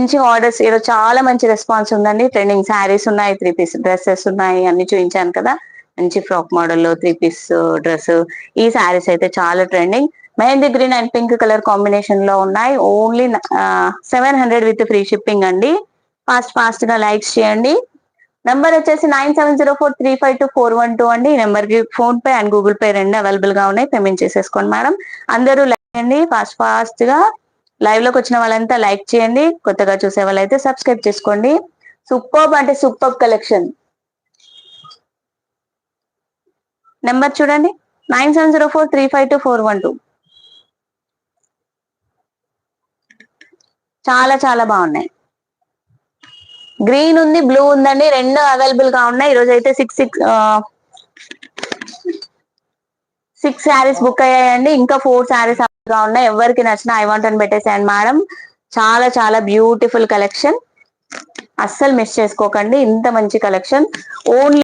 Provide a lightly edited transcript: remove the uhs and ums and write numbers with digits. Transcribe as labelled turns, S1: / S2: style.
S1: మంచి ఆర్డర్స్, ఈరోజు చాలా మంచి రెస్పాన్స్ ఉందండి. ట్రెండింగ్ శారీస్ ఉన్నాయి, 3 పీస్ డ్రెస్సెస్ ఉన్నాయి, అన్ని చూపించాను కదా. మంచి ఫ్రాక్ మోడల్లో 3 పీస్ డ్రెస్. ఈ శారీస్ అయితే చాలా trending. Mehndi green and pink colour combination లో ఉన్నాయి. ఓన్లీ 700 విత్ ఫ్రీ షిప్పింగ్ అండి. ఫాస్ట్ గా లైక్స్ చేయండి. నంబర్ వచ్చేసి 9704352412 అండి. ఈ నెంబర్ కి phone pay and Google pay రెండు అవైలబుల్ గా ఉన్నాయి. పేమెంట్ చేసేసుకోండి మేడం. అందరూ లైక్ చేయండి. ఫాస్ట్ గా లైవ్ లోకి వచ్చిన వాళ్ళంతా లైక్ చేయండి. కొత్తగా చూసే వాళ్ళైతే సబ్స్క్రైబ్ చేసుకోండి. సూపర్బ్ అంటే సూపర్బ్ కలెక్షన్. నెంబర్ చూడండి, 9704352412. చాలా బాగున్నాయి. గ్రీన్ ఉంది, బ్లూ ఉందండి, రెండు అవైలబుల్ గా ఉన్నాయి. ఈరోజు అయితే సిక్స్ శారీస్ బుక్ అయ్యాయండి. ఇంకా 4 శారీస్ గా ఉన్నాయి. ఎవరికి నచ్చినా ఐ వాంట్ అని పెట్టేసాను మేడం. చాలా బ్యూటిఫుల్ కలెక్షన్. అస్సలు మిస్ చేసుకోకండి. ఇంత మంచి కలెక్షన్ ఓన్లీ